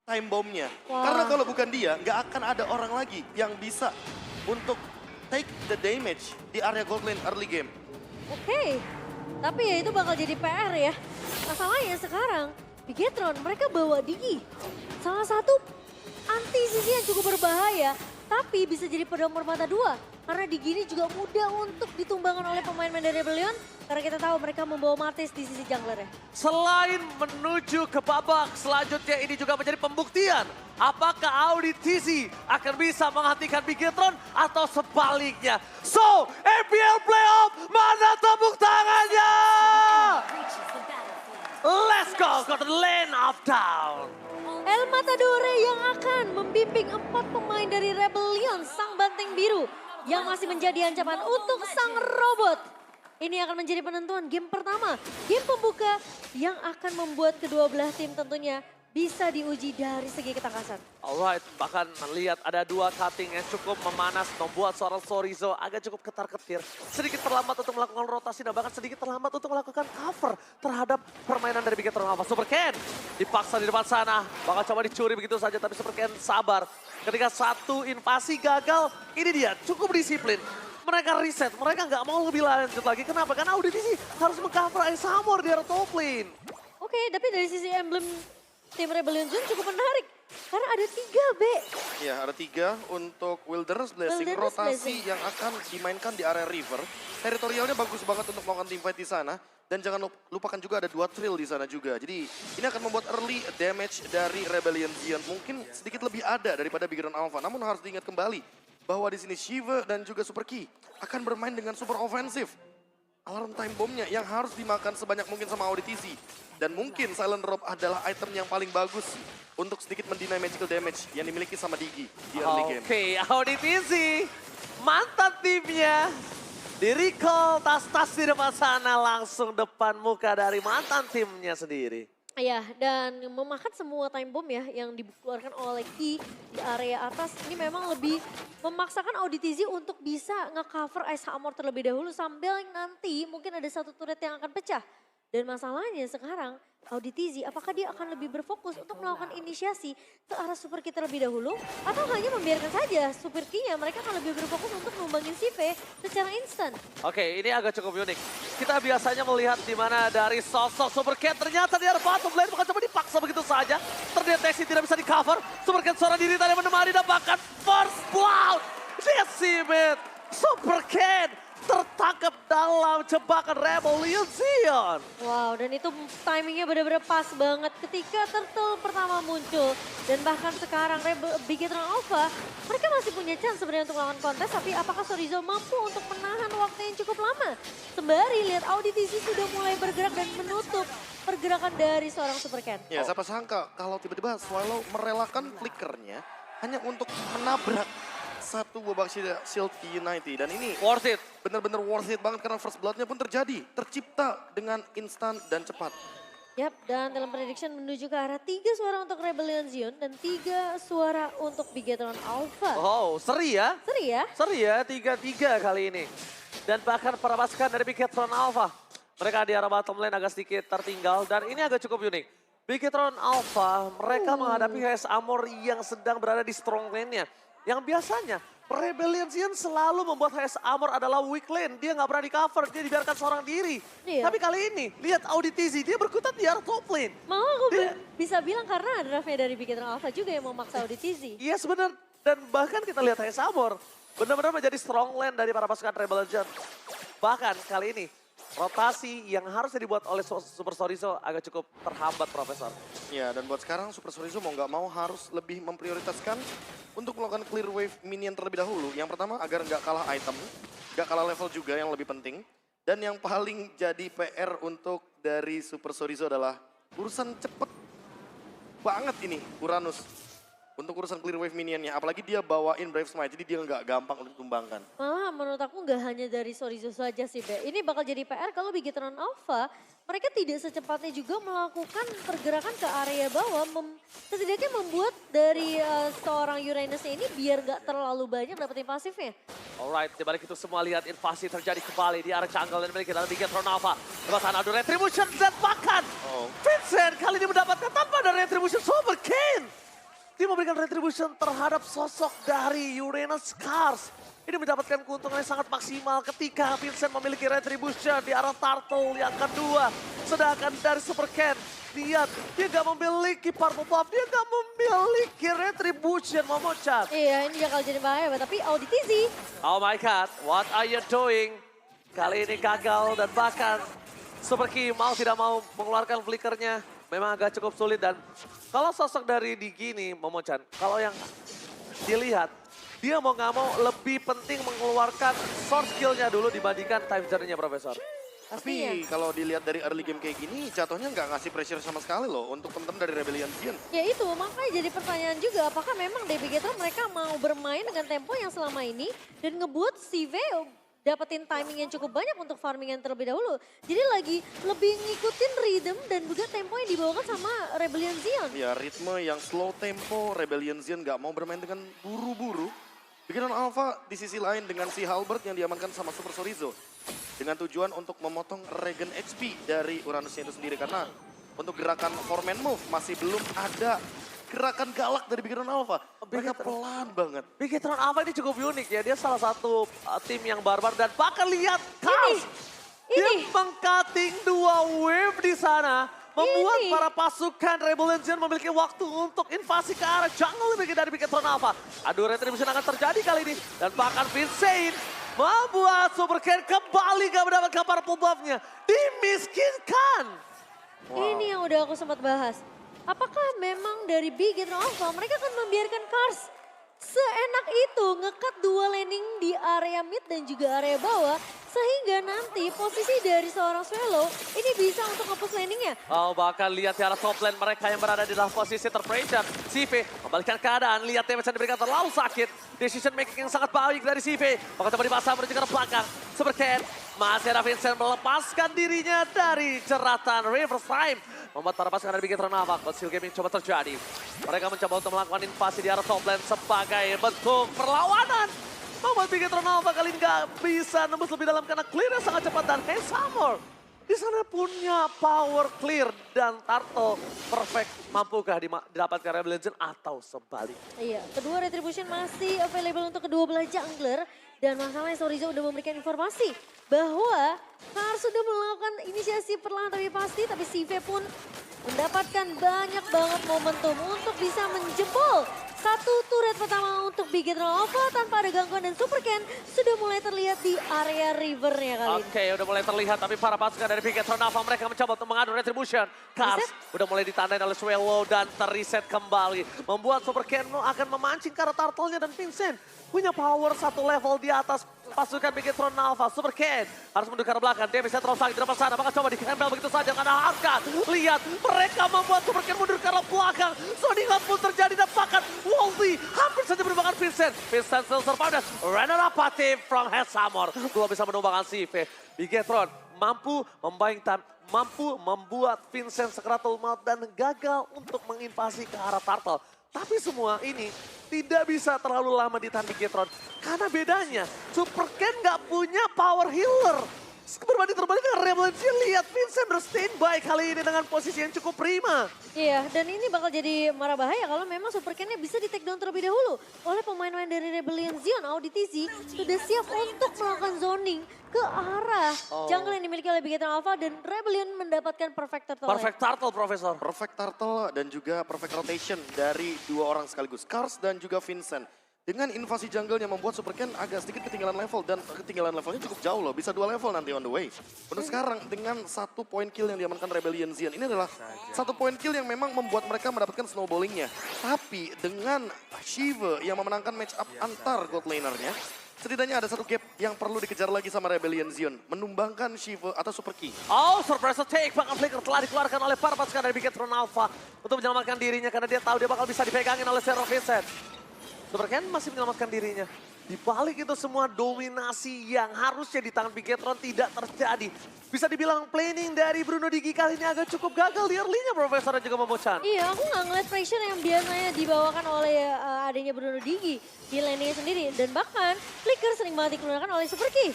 time bomb-nya. Wah. Karena kalau bukan dia, nggak akan ada orang lagi yang bisa untuk take the damage di area gold lane early game. Oke, tapi ya itu bakal jadi PR ya. Masalahnya sekarang, Bigetron mereka bawa Digi. Salah satu anti-sisi yang cukup berbahaya, tapi bisa jadi pedang bermata dua. Karena Digi ini juga mudah untuk ditumbangkan oleh pemain-pemain dari Rebellion. Karena kita tahu mereka membawa Matis di sisi jungler ya. Selain menuju ke babak selanjutnya, ini juga menjadi pembuktian. Apakah Audi TZ akan bisa menghentikan Bigetron atau sebaliknya. So, APL Playoff, mana tepuk tangannya? Let's go ke the lane of down. El Matadore yang akan membimbing 4 pemain dari Rebellion, sang banteng biru. Yang masih menjadi ancaman untuk sang robot. Ini akan menjadi penentuan game pertama. Game pembuka yang akan membuat kedua belah tim tentunya bisa diuji dari segi ketangkasan. Alright, bahkan melihat ada dua cutting yang cukup memanas, membuat seorang Sorizo agak cukup ketar-ketir. Sedikit terlambat untuk melakukan rotasi dan bahkan sedikit terlambat untuk melakukan cover terhadap permainan dari Bigetron Alpha. Super Ken dipaksa di depan sana, bakal coba dicuri begitu saja tapi Super Ken sabar. Ketika satu invasi gagal, ini dia cukup disiplin. Mereka reset, mereka nggak mau lebih lanjut lagi. Kenapa? Karena Audi TZ harus meng-cover Ice Hammer di area top lane. Oke, tapi dari sisi emblem tim Rebellion Zone cukup menarik. Karena ada 3 B. Ya, ada 3 untuk Wilderness Blessing, Wilderness rotasi Blessing. yang akan dimainkan di area river. Teritorialnya bagus banget untuk melakukan teamfight di sana. Dan jangan lupakan juga ada 2 trill di sana juga. Jadi ini akan membuat early damage dari Rebellion Zion mungkin sedikit lebih ada daripada Bigetron Alpha. Namun harus diingat kembali bahwa di sini Shiva dan juga Super Key akan bermain dengan super ofensif. Alarm time bomb-nya yang harus dimakan sebanyak mungkin sama Audi TZ. Dan mungkin Silent Robe adalah item yang paling bagus untuk sedikit mendinai magical damage yang dimiliki sama Digi di early game. Oke, Audi TZ, mantan timnya. Di-recall tas-tas di depan sana langsung depan muka dari mantan timnya sendiri. Iya, dan memakan semua time bomb ya yang dikeluarkan oleh Ki di area atas. Ini memang lebih memaksakan Audi TZ untuk bisa nge-cover Ice Hammer terlebih dahulu sambil nanti mungkin ada satu turret yang akan pecah. Dan masalahnya sekarang Audi TZ apakah dia akan lebih berfokus untuk melakukan inisiasi ke arah Super Key terlebih dahulu atau hanya membiarkan saja Super Key-nya mereka akan lebih berfokus untuk numbangin Sive secara instan. Oke, ini agak cukup unik. Kita biasanya melihat di mana dari sosok Super Cat ternyata dia ada bottom lane bukan cuma dipaksa begitu saja. Terdeteksi tidak bisa di-cover. Super Cat seorang diri tadi menemani dan bahkan first blood. Decimate. Super Cat tertangkap dalam jebakan Rebellion Zion. Wow, dan itu timingnya benar-benar pas banget ketika turtle pertama muncul. Dan bahkan sekarang Bigetron Alpha, mereka masih punya chance sebenarnya untuk melawan kontes. Tapi apakah Sorizo mampu untuk menahan waktu yang cukup lama? Sembari lihat Audi TZ sudah mulai bergerak dan menutup pergerakan dari seorang Super Ken. Ya, siapa sangka kalau tiba-tiba Swallow merelakan flickernya hanya untuk menabrak satu babak shield United. Dan ini Worth it. benar-benar worth it banget karena first blood-nya pun tercipta dengan instan dan cepat. Yap, dan dalam prediction menuju ke arah 3 suara untuk Rebellion Zion dan 3 suara untuk Bigetron Alpha. Oh, seri ya. Seri ya? Seri ya, 3-3 kali ini. Dan bahkan para pasukan dari Bigetron Alpha, mereka di arah bottom lane agak sedikit tertinggal dan ini agak cukup unik. Bigetron Alpha, mereka menghadapi HS Amor yang sedang berada di strong lane-nya. Yang biasanya Rebellion Zion selalu membuat HS Amor adalah weak lane. Dia nggak pernah di cover, dia dibiarkan seorang diri. Iya. Tapi kali ini, lihat Audi TZ, dia berkutat di arah top lane. Malah aku bisa bilang karena draftnya dari Bigetron Alpha juga yang memaksa Audi TZ. Iya sebenar, dan bahkan kita lihat HS Amor benar-benar menjadi strong lane dari para pasukan Rebellion Zion. Bahkan kali ini, rotasi yang harusnya dibuat oleh Super Sorizo agak cukup terhambat, Profesor. Ya, dan buat sekarang Super Sorizo mau nggak mau harus lebih memprioritaskan untuk melakukan clear wave minion terlebih dahulu. Yang pertama agar nggak kalah item, nggak kalah level juga yang lebih penting. Dan yang paling jadi PR untuk dari Super Sorizo adalah urusan cepet banget ini Uranus. Untuk urusan clear wave minionnya, apalagi dia bawain Brave Smite, jadi dia nggak gampang untuk ditumbangkan. Malah menurut aku nggak hanya dari Sorizo saja sih, Be. Ini bakal jadi PR kalau Bigetron Alpha, mereka tidak secepatnya juga melakukan pergerakan ke area bawah. Setidaknya membuat dari seorang Uranus ini biar nggak terlalu banyak dapetin pasifnya. Alright, dibalik itu semua lihat invasi terjadi kembali di arah jungle dan milik kita Bigetron Alpha. Lewat sana ada Retribution dan bahkan Vincent kali ini mendapatkan tanpa ada Retribution Super King. memberikan retribution terhadap sosok dari Uranus Scars. Ini mendapatkan keuntungan yang sangat maksimal ketika Vincent memiliki retribution di arah Turtle yang kedua. Sedangkan dari Super Ken, lihat dia gak memiliki Purple Buff, dia gak memiliki retribution, Momochan. Iya, ini bakal jadi bahaya, tapi Auditizi. Oh my god, what are you doing? Kali ini gagal dan bahkan Super Ki mau tidak mau mengeluarkan flickernya. Memang agak cukup sulit dan kalau sosok dari Digi ini, Momochan, kalau yang dilihat, dia mau nggak mau lebih penting mengeluarkan source skill-nya dulu dibandingkan time journey-nya, Profesor. Pastinya. Tapi kalau dilihat dari early game kayak gini, jatuhnya nggak ngasih pressure sama sekali loh untuk teman-teman dari Rebellion Zion. Ya itu, makanya jadi pertanyaan juga, apakah memang Navigator mereka mau bermain dengan tempo yang selama ini dan ngebuat CV dapetin timing yang cukup banyak untuk farming yang terlebih dahulu. Jadi lagi lebih ngikutin rhythm dan juga tempo yang dibawakan sama Rebellion Zion. Ya ritme yang slow tempo, Rebellion Zion nggak mau bermain dengan buru-buru. Bikinan Alpha di sisi lain dengan si Halberd yang diamankan sama Super Sorizo. Dengan tujuan untuk memotong regen HP dari Uranusnya itu sendiri. Karena untuk gerakan 4-man move masih belum ada gerakan galak dari Bikinan Alpha. Mereka pelan banget. Bigetron Alpha ini cukup unik ya, dia salah satu tim yang barbar dan bahkan lihat Kars. Dia Ini. mengcutting 2 wave di sana. Membuat Ini. para pasukan Rebellion Zion memiliki waktu untuk invasi ke arah jungle dari Bigetron Alpha. Aduh, retribution akan terjadi kali ini. Dan bahkan Vincent membuat Super Ken kembali gak mendapatkan purple buff-nya. Dimiskinkan. Ini yang udah aku sempat bahas. Apakah memang dari Bigetron Alpha mereka akan membiarkan Kars seenak itu ngekat dua laning di area mid dan juga area bawah sehingga nanti posisi dari seorang Swallow ini bisa untuk nge-push laningnya. Oh, bahkan lihat di arah top lane mereka yang berada di dalam posisi terpressure. CV membalikkan keadaan, lihat damage yang diberikan terlalu sakit. Decision making yang sangat baik dari CV. Bahkan coba dipasang menuju ke arah belakang. Super Ken, masih ada Vincent melepaskan dirinya dari jeratan Reverse Time. Membuat para pasukan dari Bigetron Alpha, Conceal Gaming coba terjadi. Mereka mencoba untuk melakukan invasi di arah top lane sebagai bentuk perlawanan. Membuat Bigetron Alpha kali ini nggak bisa nembus lebih dalam karena clear-nya sangat cepat dan Hammer di sana punya power clear dan Turtle perfect. Mampukah didapatkan Rebellion Zion atau sebalik? Iya, kedua retribution masih available untuk kedua belah jungler. Dan masalahnya Sorizo udah memberikan informasi bahwa Kars sudah melakukan inisiasi perlahan tapi pasti. Tapi CV pun mendapatkan banyak banget momentum untuk bisa menjebol satu turret pertama untuk Bigetron Alpha tanpa ada gangguan. Dan Super Ken sudah mulai terlihat di area rivernya kali ini. Oke, udah mulai terlihat tapi para pasukan dari Bigetron Alpha mereka mencoba untuk mengadu retribution. Kars udah mulai ditandain oleh Swallow dan terreset kembali. Membuat Super Ken akan memancing ke arah Turtle-nya dan Vincent punya power satu level di atas pasukan Bigetron Alpha. Super Ken harus mundur ke arah belakang. Dia bisa terus sakit di depan sana. Maka coba dikembel begitu saja karena Harkat. Lihat mereka membuat Super Ken mundur ke arah belakang. Sonic Hunt pun terjadi dan bahkan Wolsey hampir saja menumbangkan Vincent. Vincent still survive dan runner up party from Hammer. Belum bisa menumbangkan CV. Bigetron mampu membayang time, mampu membuat Vincent Secretal Mouth dan gagal untuk menginvasi ke arah Turtle. Tapi semua ini tidak bisa terlalu lama ditahan Bigetron. Karena bedanya, Super Ken nggak punya power healer. Berbanding terbalik dengan Rebellion Zion, lihat Vincent berstandby kali ini dengan posisi yang cukup prima. Iya, dan ini bakal jadi marah bahaya kalau memang Super Ken-nya bisa di take down terlebih dahulu oleh pemain-pemain dari Rebellion Zion. Auditizi sudah siap untuk melakukan zoning ke arah jungle yang dimiliki oleh Bigetron Alpha dan Rebellion mendapatkan perfect turtle. Perfect Turtle, Profesor. Perfect Turtle dan juga perfect rotation dari dua orang sekaligus. Kars dan juga Vincent. Dengan invasi jungle yang membuat Super Ken agak sedikit ketinggalan level. Dan ketinggalan levelnya cukup jauh loh. Bisa 2 level nanti on the way. Untuk sekarang dengan 1 point kill yang diamankan Rebellion Zion. Ini adalah 1 point kill yang memang membuat mereka mendapatkan snowballingnya. Tapi dengan Shiva yang memenangkan match up antar god lanernya. Setidaknya ada 1 gap yang perlu dikejar lagi sama Rebellion Zion. Menumbangkan Shiva atau Super Ki. Oh, surprise attack. Bahkan flicker telah dikeluarkan oleh para pasukan dari Bigetron Alpha. Untuk menyelamatkan dirinya karena dia tahu dia bakal bisa dipegangin oleh Zero Vincent. Super Ken masih menyelamatkan dirinya. Di balik itu semua dominasi yang harusnya di tangan Bigetron tidak terjadi. Bisa dibilang planning dari Bruno Digi kali ini agak cukup gagal di early-nya, Profesor dan juga Momochan. Iya, aku nggak ngeliat pressure yang biasanya dibawakan oleh adanya Bruno Digi di lane-nya sendiri. Dan bahkan flicker sering banget dikeluarkan oleh Super Ki.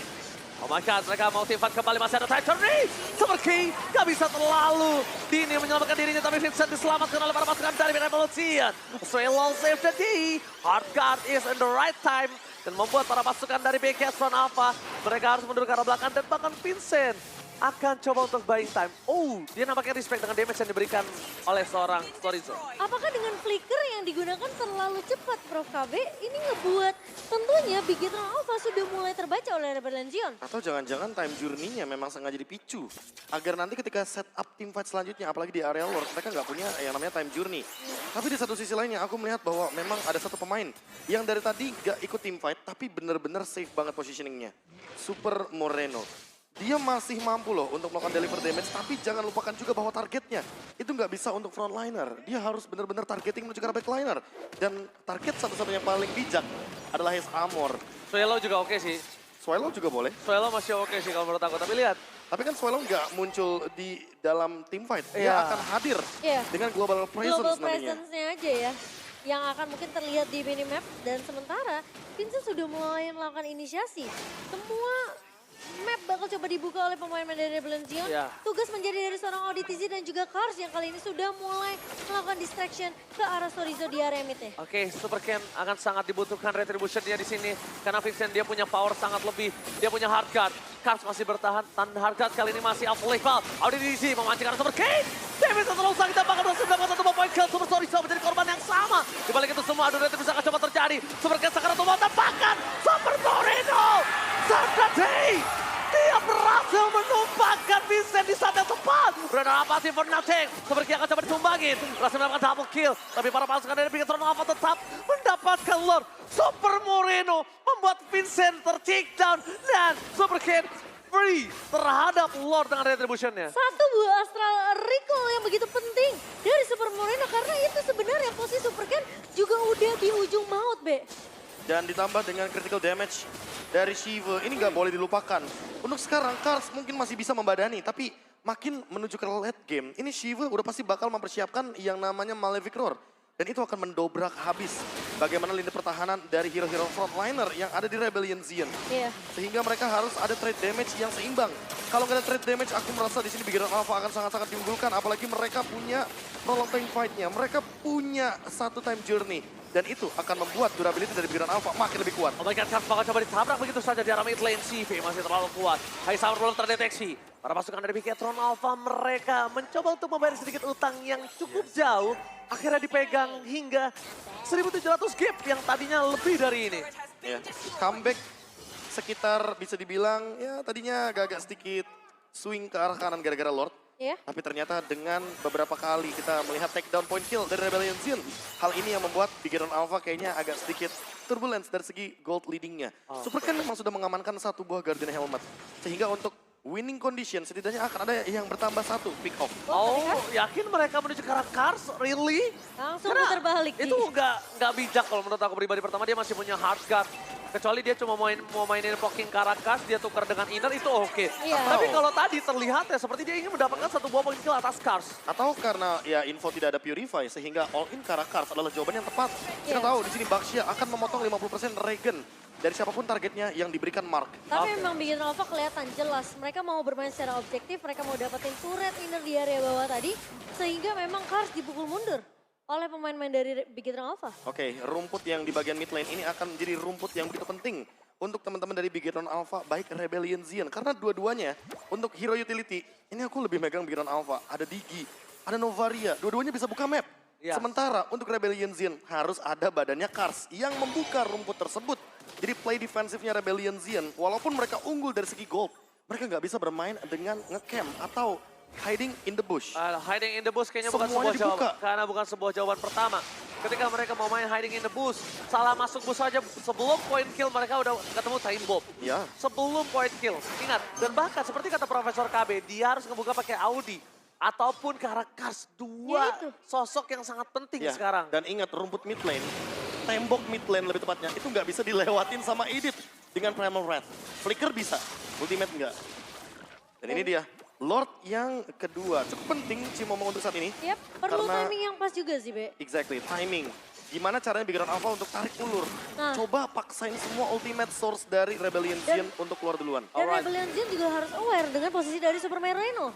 Oh my god, mereka mau teamfight kembali, masih ada Titanry. Superkey gak bisa terlalu dini menyelamatkan dirinya, tapi Vincent diselamatkan oleh para pasukan dari Revolution. Swallow save the day. Hardguard is in the right time. Dan membuat para pasukan dari Beacon Alpha, mereka harus mundur ke arah belakang dan bahkan Vincent akan coba untuk buying time. Oh, dia nampaknya respect dengan damage yang diberikan oleh seorang Storizo. Apakah dengan flicker yang digunakan terlalu cepat, Prof. KB? Ini ngebuat tentunya Bigetron Alpha sudah mulai terbaca oleh Rebellion Zion. Atau jangan-jangan time journey-nya memang sengaja dipicu. Agar nanti ketika setup teamfight selanjutnya, apalagi di area Lord, mereka nggak punya yang namanya time journey. Tapi di satu sisi lainnya, aku melihat bahwa memang ada satu pemain yang dari tadi nggak ikut teamfight, tapi benar-benar safe banget positioning-nya. Super Moreno. Dia masih mampu loh untuk melakukan deliver damage, tapi jangan lupakan juga bahwa targetnya itu nggak bisa untuk frontliner. Dia harus benar-benar targeting menuju ke arah backliner. Dan target satu-satunya yang paling bijak adalah His Armor. Swallow juga oke sih. Swallow juga boleh. Swallow masih oke sih kalau menurut aku, tapi lihat. Tapi kan Swallow nggak muncul di dalam teamfight. Dia Iya. akan hadir Iya. dengan global presence Global nantinya. presence-nya aja ya. Yang akan mungkin terlihat di minimap. Dan sementara Vincent sudah mulai melakukan inisiasi. Semua map bakal coba dibuka oleh pemain-pemain dari Rebellion Zion. Iya. Tugas menjadi dari seorang ODTZ dan juga Cars yang kali ini sudah mulai melakukan distraction ke arah Storizo di area mid ya. Oke, Super Ken akan sangat dibutuhkan retribution dia di sini. Karena Vincent dia punya power sangat lebih. Dia punya hard guard. Cars masih bertahan. Tanda hard guard kali ini masih available. Audisi memancing arah Super Ken. David terlalu sakit bahkan berhasil mendapatkan satu poin kill. Super Storizo menjadi korban yang sama. Di balik itu semua adu retribusi akan coba terjadi. Super Ken sekarang tuh bahkan Super Moreno. Saturday. Dia berhasil menumpahkan Vincent di saat yang tepat. Renal apa sih for nothing. Seperti akan coba ditumbangin. Berhasil mendapatkan double kill. Tapi para pasukan dari Bigetron Alpha tetap mendapatkan Lord. Super Moreno membuat Vincent ter-take down. Dan Super Ken free terhadap Lord dengan retribution-nya. Satu buah astral recall yang begitu penting dari Super Moreno. Karena itu sebenarnya posisi Super Ken juga udah di ujung maut, Be. Dan ditambah dengan critical damage dari Shiva, ini nggak boleh dilupakan. Untuk sekarang, Cars mungkin masih bisa membadani, tapi makin menuju ke late game, ini Shiva udah pasti bakal mempersiapkan yang namanya Malefic Roar. Dan itu akan mendobrak habis bagaimana lini pertahanan dari hero-hero frontliner yang ada di Rebellion Zion. Iya. Sehingga mereka harus ada trade damage yang seimbang. Kalau nggak ada trade damage, aku merasa di sini Bigetron Alpha akan sangat-sangat diunggulkan. Apalagi mereka punya prolong time fight-nya. Mereka punya satu time journey. Dan itu akan membuat durability dari Bigetron Alpha makin lebih kuat. Oh my god, Cars bakal coba ditabrak begitu saja di arah mid lane. CV masih terlalu kuat. High Summer belum terdeteksi. Para pasukan dari Bigetron Alpha mereka mencoba untuk membayar sedikit utang yang cukup jauh. Akhirnya dipegang hingga 1.700 gap yang tadinya lebih dari ini. Ya, comeback sekitar bisa dibilang ya tadinya agak sedikit swing ke arah kanan gara-gara Lord. Iya. Tapi ternyata dengan beberapa kali kita melihat takedown point kill dari Rebellion Zion. Hal ini yang membuat Bigetron Alpha kayaknya agak sedikit turbulence dari segi gold leadingnya. Super Ken memang sudah mengamankan satu buah Guardian Helmet. Sehingga untuk winning condition setidaknya akan ada yang bertambah satu pick off. Oh, yakin mereka menuju ke arah Cars? Really? Langsung Karena putar balik. itu nggak bijak kalau menurut aku pribadi. Pertama dia masih punya hard guard. Kecuali dia cuma mau mainin poking Karakas, dia tukar dengan inner itu oke. Iya. Tapi kalau tadi terlihat ya seperti dia ingin mendapatkan satu buah point kill atas Cars. Atau karena ya info tidak ada Purify sehingga all in ke arah Cars adalah jawaban yang tepat. Kita Iya. tahu di sini Baxia akan memotong 50% regen dari siapapun targetnya yang diberikan Mark. Tapi memang Bigetron Alpha kelihatan jelas. Mereka mau bermain secara objektif, mereka mau dapetin turret inner di area bawah tadi. Sehingga memang Cars dipukul mundur oleh pemain-pemain dari Bigetron Alpha. Oke, rumput yang di bagian mid lane ini akan menjadi rumput yang begitu penting untuk teman-teman dari Bigetron Alpha, baik Rebellion Zion. Karena dua-duanya untuk hero utility, ini aku lebih megang Bigetron Alpha. Ada Digi, ada Novaria, dua-duanya bisa buka map. Iya. Sementara untuk Rebellion Zion harus ada badannya Cars yang membuka rumput tersebut. Jadi play defensifnya Rebellion Zion, walaupun mereka unggul dari segi gold, mereka nggak bisa bermain dengan ngecamp atau hiding in the bush. Hiding in the bush kayaknya bukan Semuanya sebuah jawaban. dibuka. Karena bukan sebuah jawaban pertama. Ketika mereka mau main hiding in the bush, salah masuk bush saja sebelum point kill mereka udah ketemu time bomb. Ya. Sebelum point kill, ingat. Dan bahkan seperti kata Profesor KB, dia harus ngebuka pakai Audi. Ataupun ke arah Cars, dua Ya itu. sosok yang sangat penting Ya, sekarang. dan ingat rumput mid lane, tembok mid lane lebih tepatnya, itu nggak bisa dilewatin sama Edith dengan Primal Wrath. Flicker bisa, ultimate enggak. Dan ini dia, Lord yang kedua. Cukup penting Cimomo untuk saat ini. Yap, perlu Karena- timing yang pas juga sih, Be. Exactly, timing. gimana caranya Big Run Alpha untuk tarik ulur. Nah. Coba paksain semua ultimate source dari Rebellion Zen untuk keluar duluan. Dan Alright. Rebellion Zen juga harus aware dengan posisi dari Super Moreno.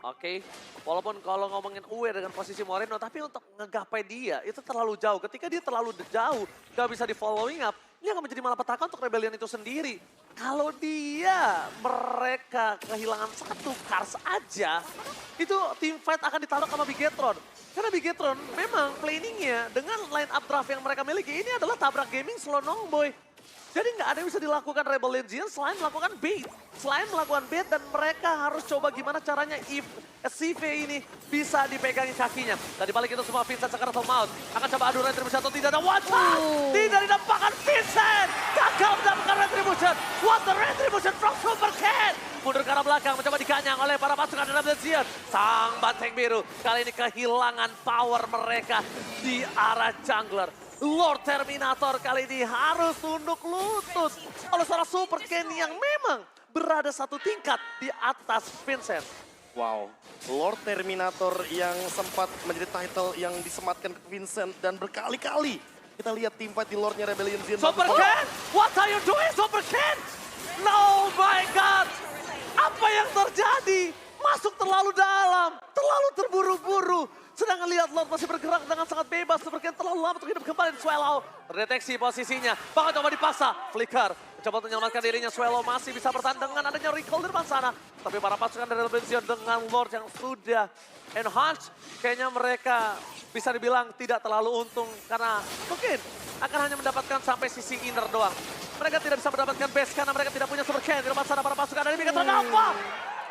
Oke, walaupun kalau ngomongin aware dengan posisi Moreno, tapi untuk ngegapai dia itu terlalu jauh. Ketika dia terlalu jauh, gak bisa di following up, ini akan menjadi malapetaka untuk Rebellion itu sendiri. Kalau mereka kehilangan satu cars aja, itu team fight akan ditaruh sama Bigetron. Karena Bigetron memang planningnya dengan line up draft yang mereka miliki, ini adalah tabrak gaming slow boy. Jadi nggak ada yang bisa dilakukan Rebel Legion selain melakukan bait. Selain melakukan bait dan mereka harus coba gimana caranya if CV ini bisa dipegangin kakinya. Tadi balik itu semua Vincent sekarang atau Maut. Akan coba adu retribution atau tidak ada one shot. Tidak didapatkan Vincent. Gagal mendapatkan retribution. What the retribution from Super Cat. Mundur ke arah belakang mencoba dikanyang oleh para pasukan Rebel Legion. Sang banteng biru kali ini kehilangan power mereka di arah jungler. Lord Terminator kali ini harus tunduk lutut oleh seorang Super Ken yang memang berada satu tingkat di atas Vincent. Wow, Lord Terminator yang sempat menjadi title yang disematkan ke Vincent dan berkali-kali kita lihat tim fight di Lordnya Rebellion Zen. Super Ken, what are you doing Super Ken? No my God, apa yang terjadi? Masuk terlalu dalam, terlalu terburu-buru. Sedangkan lihat Lord masih bergerak dengan sangat bebas. Super Ken terlalu lama untuk hidup kembali. Swallow terdeteksi posisinya. Bahkan coba dipaksa. Flicker coba untuk menyelamatkan dirinya. Swallow masih bisa bertahan dengan adanya recall di depan sana. Tapi para pasukan dari Rebellion dengan Lord yang sudah enhance. Kayaknya mereka bisa dibilang tidak terlalu untung. Karena mungkin akan hanya mendapatkan sampai sisi inner doang. Mereka tidak bisa mendapatkan base karena mereka tidak punya Super Ken. Di depan sana para pasukan dari Bigetron apa?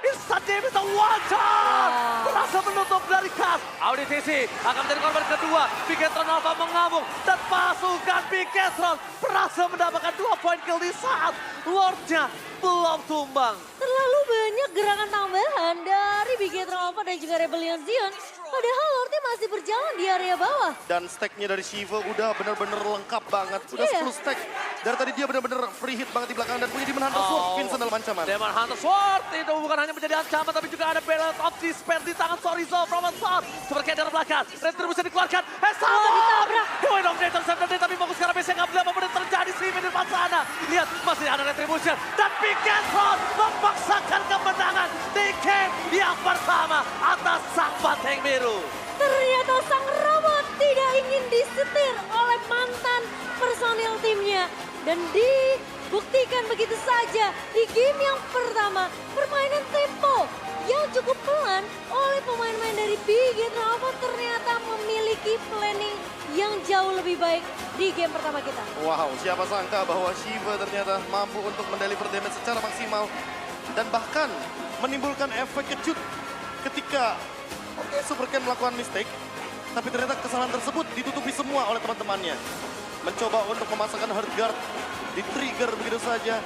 Instant Game is a one shot! Berhasil menutup dari Cars. Auditisi akan menjadi korban kedua. Bigetron Alpha mengamuk. Dan pasukan Bigetron berhasil mendapatkan 2 poin kill di saat Lordnya belum tumbang. Terlalu banyak gerakan tambahan dari Bigetron Alpha dan juga Rebellion Zen. Padahal Lordnya masih berjalan di area bawah. Dan stacknya dari Shiva udah bener-bener lengkap banget. Udah Iya. 10 stack. Dari tadi dia bener-bener free hit banget di belakang dan punya Demon Hunter Sword. Vincent dalam ancaman. Demon Hunter Sword itu bukan hanya menjadi ancaman tapi juga ada balance of despair di tangan Sorizo from on top. Super Ken dari belakang. Retribution dikeluarkan. ditabrak. Point of Nathan 7 tapi fokus ke arah base yang nggak boleh apa yang terjadi sih di depan sana. Lihat masih ada Retribution dan Bigetron memaksakan kemenangan di game yang pertama atas sang banteng biru. Ternyata sang robot tidak ingin disetir oleh mantan personil timnya. Dan dibuktikan begitu saja di game yang pertama. Permainan tempo yang cukup pelan oleh pemain-pemain dari Bigetron Alpha ternyata memiliki planning yang jauh lebih baik di game pertama kita. Wow, siapa sangka bahwa Shiva ternyata mampu untuk mendeliver damage secara maksimal. Dan bahkan menimbulkan efek kejut ketika Super Ken melakukan mistake. Tapi ternyata kesalahan tersebut ditutupi semua oleh teman-temannya. Mencoba untuk memasangkan hard guard, di-trigger begitu saja.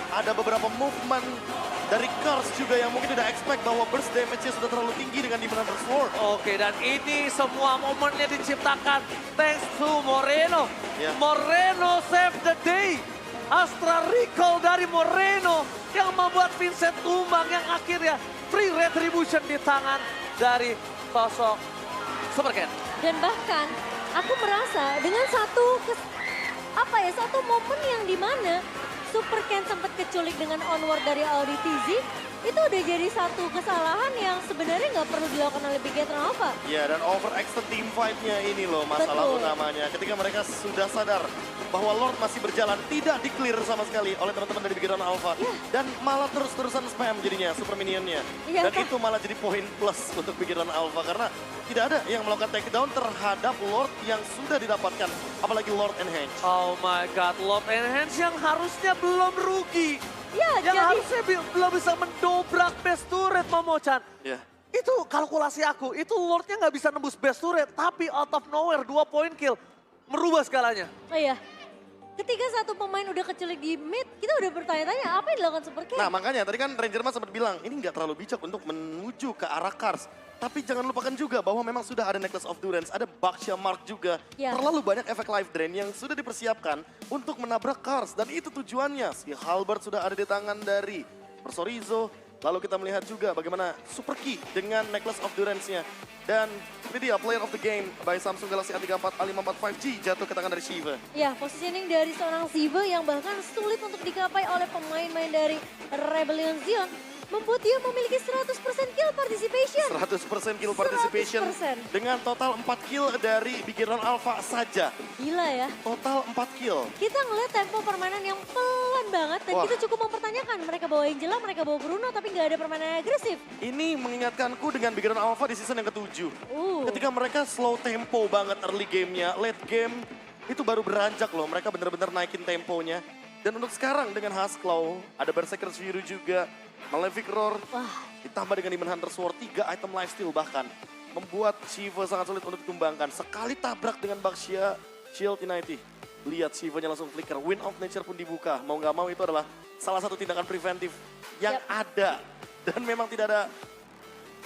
Ada beberapa movement dari Cars juga yang mungkin tidak expect bahwa burst damage-nya sudah terlalu tinggi dengan Demon Hunter Sword. Oke, dan ini semua momennya diciptakan thanks to Moreno. Ya. Moreno save the day. Astra recall dari Moreno yang membuat Vincent tumbang yang akhirnya free retribution di tangan dari sosok Super Ken. Dan bahkan aku merasa dengan satu momen yang dimana Super Ken sempat keculik dengan onward dari Audi TZ, itu udah jadi satu kesalahan yang sebenarnya nggak perlu dilakukan oleh Bigetron Alpha. Ya, dan overextend team fight-nya ini loh masalah Betul. utamanya. Ketika mereka sudah sadar bahwa Lord masih berjalan, tidak di-clear sama sekali oleh teman-teman dari Bigetron Alpha. Dan malah terus-terusan spam jadinya Super Minionnya. Iya, Dan Kak. itu malah jadi poin plus untuk Bigetron Alpha. Karena tidak ada yang melakukan takedown terhadap Lord yang sudah didapatkan. Apalagi Lord Enhance. Oh my God, Lord Enhance yang harusnya belum rugi. Ya, Yang jadi harusnya belum bisa mendobrak base turret, Momo-chan. Ya. Itu kalkulasi aku, itu Lordnya nggak bisa nembus base turret, tapi out of nowhere 2 point kill. Merubah skalanya. oh iya. Ketika satu pemain udah keculik di mid, kita udah bertanya-tanya apa yang dilakukan Super Ken. Nah makanya tadi kan Ranger Mas sempat bilang, ini nggak terlalu bijak untuk menuju ke arah Cars. Tapi jangan lupakan juga bahwa memang sudah ada Necklace of Durance, ada Baksha Mark juga. Ya. Terlalu banyak efek life drain yang sudah dipersiapkan untuk menabrak Cars. Dan itu tujuannya, si Halberd sudah ada di tangan dari Persorizo. Lalu kita melihat juga bagaimana Super Key dengan Necklace of Durance-nya. Dan ini dia player of the game by Samsung Galaxy A34 A54 5G jatuh ke tangan dari Shiva. Ya, positioning dari seorang Shiva yang bahkan sulit untuk digapai oleh pemain-pemain dari Rebellion Zion membuat dia memiliki 100% kill participation. 100% kill participation 100%. dengan total 4 kill dari Bigiran Alpha saja. Gila ya. Total 4 kill. Kita ngeliat tempo permainan yang pelan banget dan Wah. kita cukup mempertanyakan. Mereka bawa Angela, mereka bawa Bruno tapi nggak ada permainan yang agresif. Ini mengingatkanku dengan Bigiran Alpha di season yang ke-7. Ketika mereka slow tempo banget early gamenya, late game itu baru beranjak loh. Mereka benar-benar naikin temponya. Dan untuk sekarang dengan Husklaw, ada Berserker's Fury juga, Malefic Roar, Wah, ditambah dengan Demon Hunter Sword, 3 item lifesteal bahkan. Membuat Shiva sangat sulit untuk ditumbangkan. Sekali tabrak dengan Baxia Shield Unity. Lihat Shiva-nya langsung flicker, Wind of Nature pun dibuka. Mau nggak mau itu adalah salah satu tindakan preventif yang ada. Dan memang tidak ada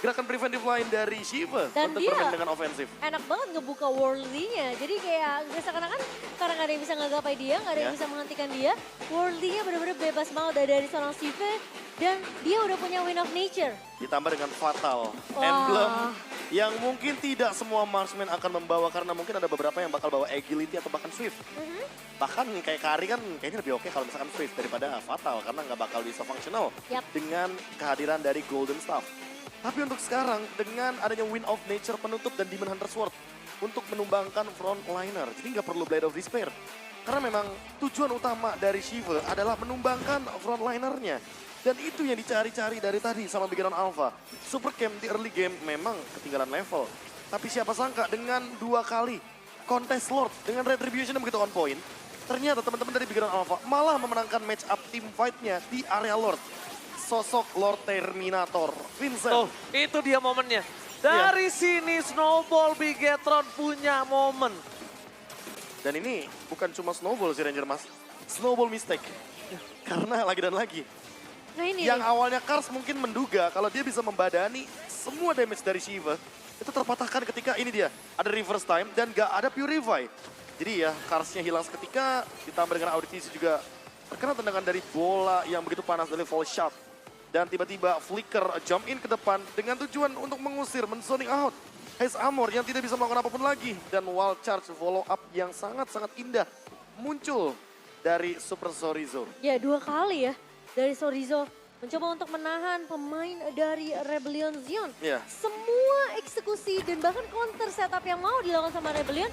gerakan preventif lain dari Shiva Dan untuk dia bermain dengan ofensif. enak banget ngebuka worldly-nya. Jadi kayak gak seakan-akan karena gak ada yang bisa ngegapai dia, gak ada yang Ya. bisa menghentikan dia. Worldly-nya bener-bener bebas banget dari seorang Shiva. Dan dia udah punya Wind of Nature. Ditambah dengan Fatal, Wah. emblem yang mungkin tidak semua marksman akan membawa karena mungkin ada beberapa yang bakal bawa agility atau bahkan swift. Bahkan kayak Kari kan kayaknya lebih oke kalau misalkan swift daripada Fatal karena nggak bakal bisa fungsional Yap. dengan kehadiran dari Golden Staff. Tapi untuk sekarang dengan adanya Wind of Nature penutup dan Demon Hunter Sword untuk menumbangkan frontliner. Jadi nggak perlu Blade of Despair. Karena memang tujuan utama dari Shiva adalah menumbangkan frontlinernya. Dan itu yang dicari-cari dari tadi sama Bigiran Alpha. Super Camp di early game memang ketinggalan level. Tapi siapa sangka dengan 2 kali Contest Lord dengan Retribution yang begitu on point. Ternyata teman-teman dari Bigiran Alpha malah memenangkan match up team fight-nya di area Lord. Sosok Lord Terminator, Vincent. Tuh, itu dia momennya. Dari sini Snowball Bigetron punya momen. Dan ini bukan cuma snowball sih Ranger Mas. Snowball mistake. Karena lagi dan lagi. Nah ini Yang nih. awalnya Kars mungkin menduga kalau dia bisa membadani semua damage dari Shiva. Itu terpatahkan ketika ini dia. Ada reverse time dan gak ada purify. Jadi ya Karsnya hilang seketika. Ditambah dengan audisi juga terkena tendangan dari bola yang begitu panas dari fall shot. Dan tiba-tiba Flicker jump in ke depan dengan tujuan untuk mengusir, men-zoning out Haze Amor yang tidak bisa melakukan apapun lagi. Dan wall charge follow up yang sangat-sangat indah muncul dari Super Sorizo. Ya 2 kali ya dari Sorizo mencoba untuk menahan pemain dari Rebellion Zion. Iya. Semua eksekusi dan bahkan counter setup yang mau dilakukan sama Rebellion